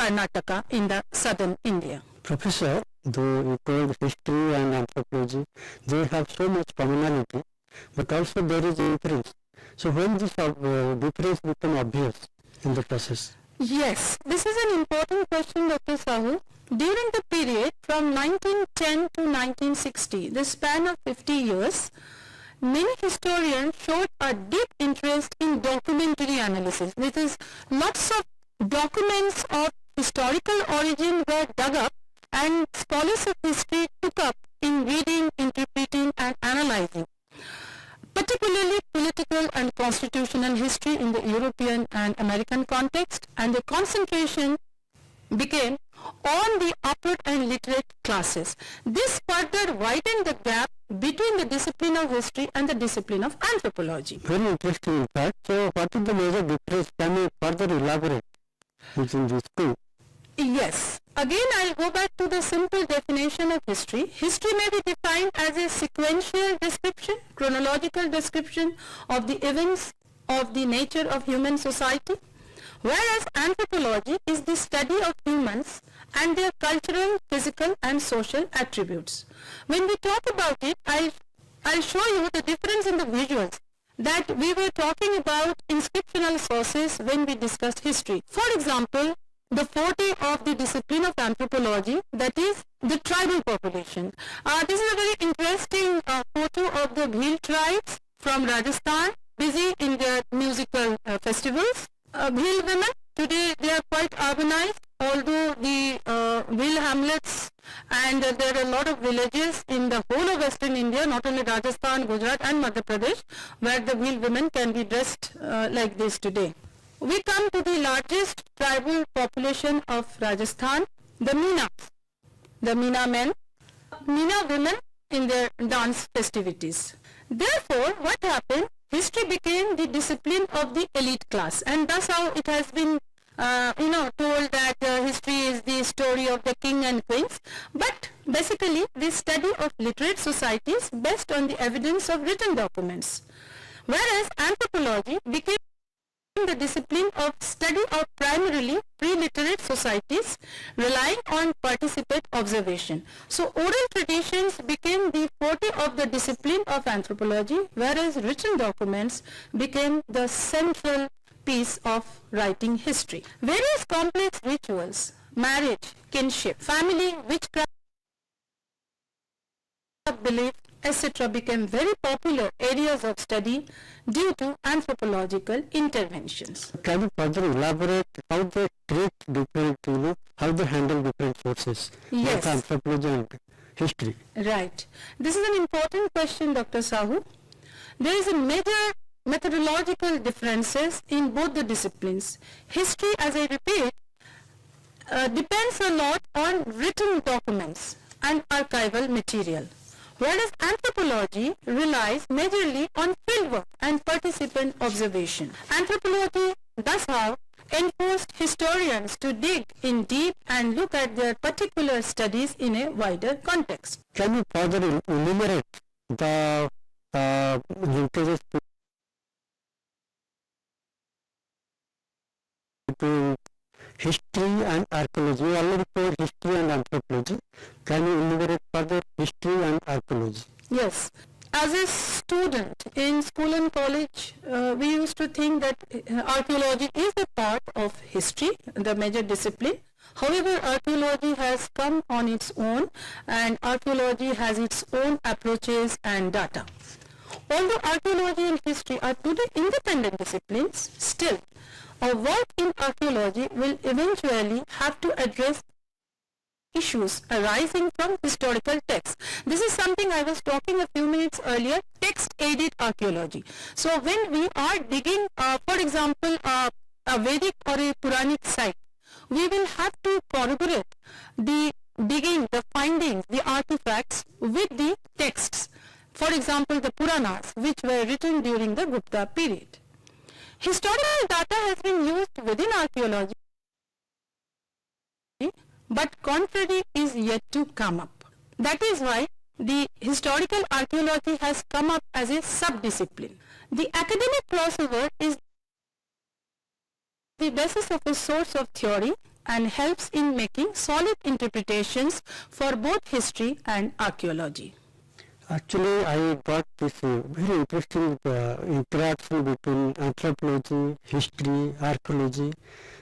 Karnataka in the southern India. Professor, though you told history and anthropology, they have so much commonality, but also there is a difference. So when this difference become obvious in the process? Yes, this is an important question, Dr. Sahu. During the period from 1910 to 1960, the span of 50 years, many historians showed a deep interest in documentary analysis. This is lots of documents of historical origin were dug up and scholars of history took up in reading, interpreting and analyzing, particularly political and constitutional history in the European and American context, and the concentration became on the upper and literate classes. This further widened the gap between the discipline of history and the discipline of anthropology. Very interesting in fact. So what is the major difference? Can you further elaborate between these two? Yes. Again, I'll go back to the simple definition of history. History may be defined as a sequential description, chronological description of the events of the nature of human society, whereas anthropology is the study of humans and their cultural, physical and social attributes. When we talk about it, I'll show you the difference in the visuals that we were talking about inscriptional sources when we discussed history. For example, the forte of the discipline of anthropology, that is the tribal population. This is a very interesting photo of the Bhil tribes from Rajasthan, busy in their musical festivals. Bhil women, today they are quite urbanized, although the Bhil hamlets and there are a lot of villages in the whole of Western India, not only Rajasthan, Gujarat and Madhya Pradesh, where the Bhil women can be dressed like this today. We come to the largest tribal population of Rajasthan, the Meenas, the Meena men, Meena women in their dance festivities. Therefore, what happened? History became the discipline of the elite class, and that's how it has been told that history is the story of the king and queens, but basically the study of literate societies based on the evidence of written documents, whereas anthropology became the discipline of study of primarily pre-literate societies relying on participate observation. So oral traditions became the forte of the discipline of anthropology, whereas written documents became the central piece of writing history. Various complex rituals, marriage, kinship, family, witchcraft, belief, etc. became very popular areas of study due to anthropological interventions. Can you further elaborate how they treat different, how they handle different sources, Yes. like anthropology and history? Right. This is an important question, Dr. Sahu. There is a major methodological differences in both the disciplines. History, as I repeat, depends a lot on written documents and archival material, whereas anthropology relies majorly on fieldwork and participant observation. Anthropology thus have enforced historians to dig in deep and look at their particular studies in a wider context. Can you further enumerate the linkages between history and archaeology? You already told history and anthropology. Can you enumerate further history and archaeology? Yes. As a student in school and college, we used to think that archaeology is a part of history, the major discipline. However, archaeology has come on its own, and archaeology has its own approaches and data. Although archaeology and history are today independent disciplines, still, our work in archaeology will eventually have to address issues arising from historical texts. This is something I was talking a few minutes earlier, text-aided archaeology. So when we are digging, for example, a Vedic or a Puranic site, we will have to corroborate the digging, the findings, the artifacts with the texts. For example, the Puranas, which were written during the Gupta period. Historical data has been used within archaeology, but contrary is yet to come up. That is why the historical archaeology has come up as a sub-discipline. The academic crossover is the basis of a source of theory and helps in making solid interpretations for both history and archaeology. Actually, I got this very interesting interaction between anthropology, history, archaeology,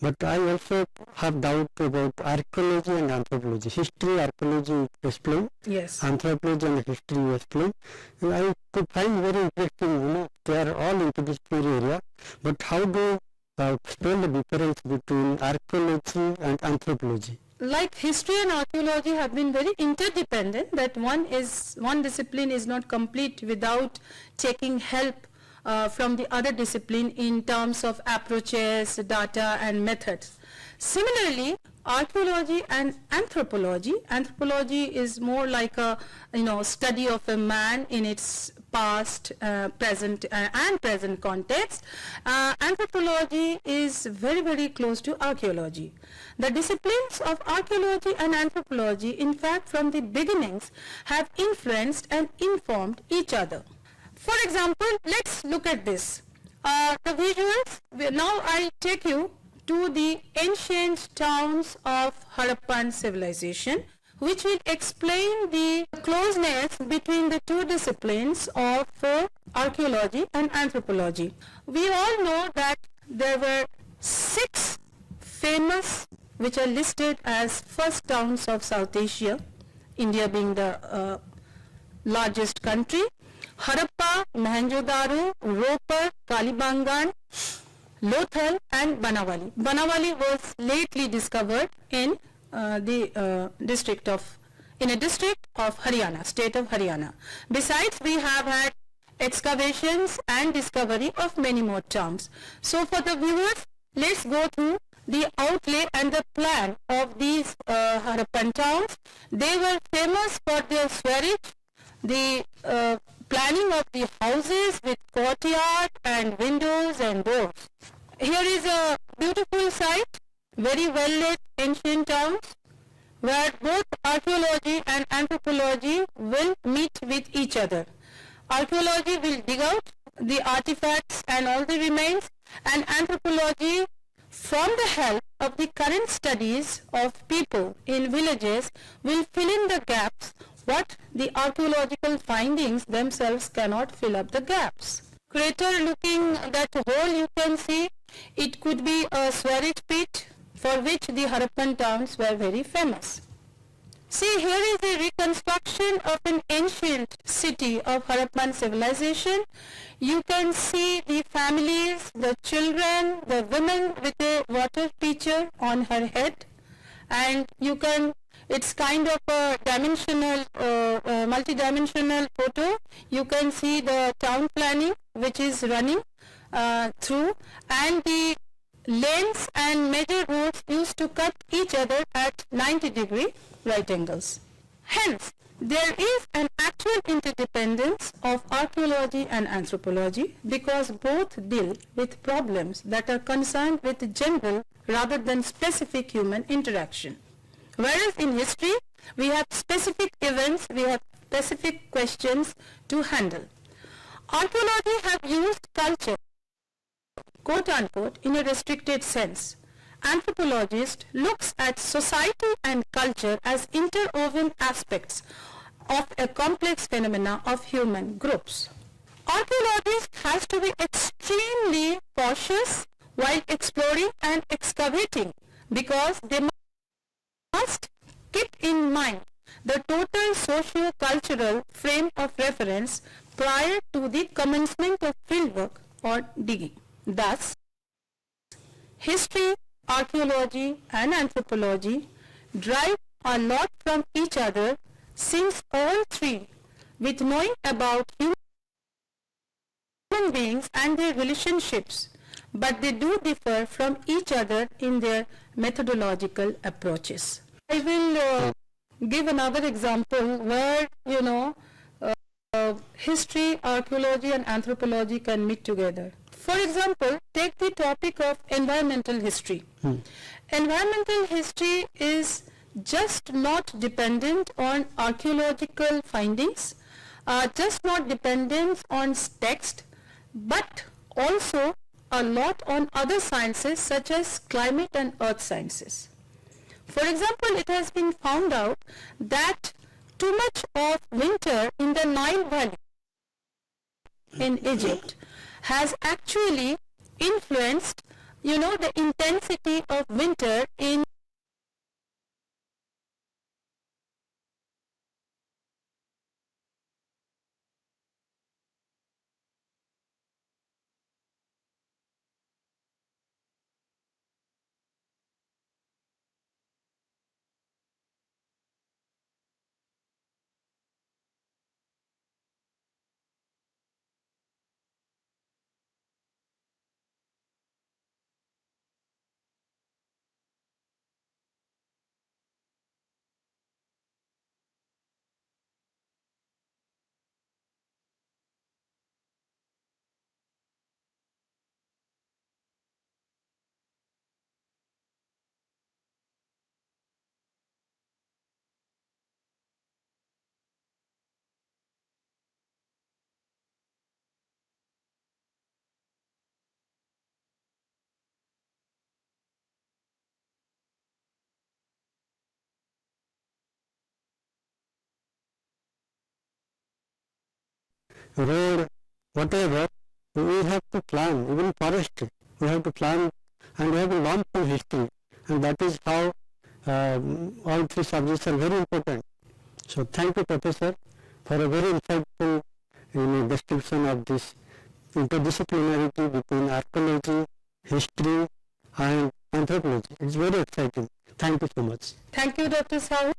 but I also have doubt about archaeology and anthropology. History, archaeology you explain, Yes. anthropology and history you explain. And I could find very interesting, they are all interdisciplinary area, but how do you explain the difference between archaeology and anthropology? Like history and archaeology have been very interdependent, that one discipline is not complete without taking help from the other discipline in terms of approaches, data and methods. Similarly, archaeology and anthropology is more like a study of a man in its past, present and present context. Anthropology is very, very close to archaeology. The disciplines of archaeology and anthropology, in fact, from the beginnings have influenced and informed each other. For example, let's look at this. The visuals, now I take you to the ancient towns of Harappan civilization, which will explain the closeness between the two disciplines of archaeology and anthropology. We all know that there were 6 famous, which are listed as first towns of South Asia, India being the largest country: Harappa, Mohenjo-daro, Ropar, Kalibangan, Lothal and Banawali. Banawali was lately discovered in a district of Haryana, state of Haryana. Besides, we have had excavations and discovery of many more towns. So for the viewers, let's go through the outlay and the plan of these Harappan towns. They were famous for their swaraj, the planning of the houses with courtyard and windows and doors. Here is a beautiful site, very well lit ancient towns, where both archaeology and anthropology will meet with each other. Archaeology will dig out the artifacts and all the remains, and anthropology, from the help of the current studies of people in villages, will fill in the gaps what the archaeological findings themselves cannot fill up the gaps. Crater looking that hole you can see, it could be a swaraj pit for which the Harappan towns were very famous. See, here is a reconstruction of an ancient city of Harappan civilization. You can see the families, the children, the women with a water pitcher on her head, and it's kind of a multi-dimensional photo. You can see the town planning which is running through, and the lanes and major roads used to cut each other at 90-degree right angles. Hence, there is an actual interdependence of archaeology and anthropology, because both deal with problems that are concerned with general rather than specific human interaction. Whereas in history, we have specific events, we have specific questions to handle. Archaeology have used culture, quote unquote, in a restricted sense. Anthropologist looks at society and culture as interwoven aspects of a complex phenomena of human groups. Archaeologist has to be extremely cautious while exploring and excavating, because they must keep in mind the total socio-cultural frame of reference prior to the commencement of fieldwork or digging. Thus, history, archaeology and anthropology derive a lot from each other, since all three, with knowing about human beings and their relationships, but they do differ from each other in their methodological approaches. I will give another example where, history, archaeology and anthropology can meet together. For example, take the topic of environmental history. Environmental history is just not dependent on archaeological findings, just not dependent on text, but also a lot on other sciences such as climate and earth sciences. For example, it has been found out that too much of winter in the Nile Valley in Egypt has actually influenced, the intensity of winter in road, whatever, we have to plan, even forestry, we have to plan, and we have a long-term history, and that is how all three subjects are very important. So thank you, Professor, for a very insightful description of this interdisciplinarity between archaeology, history and anthropology. It's very exciting. Thank you so much. Thank you, Dr. Sahu.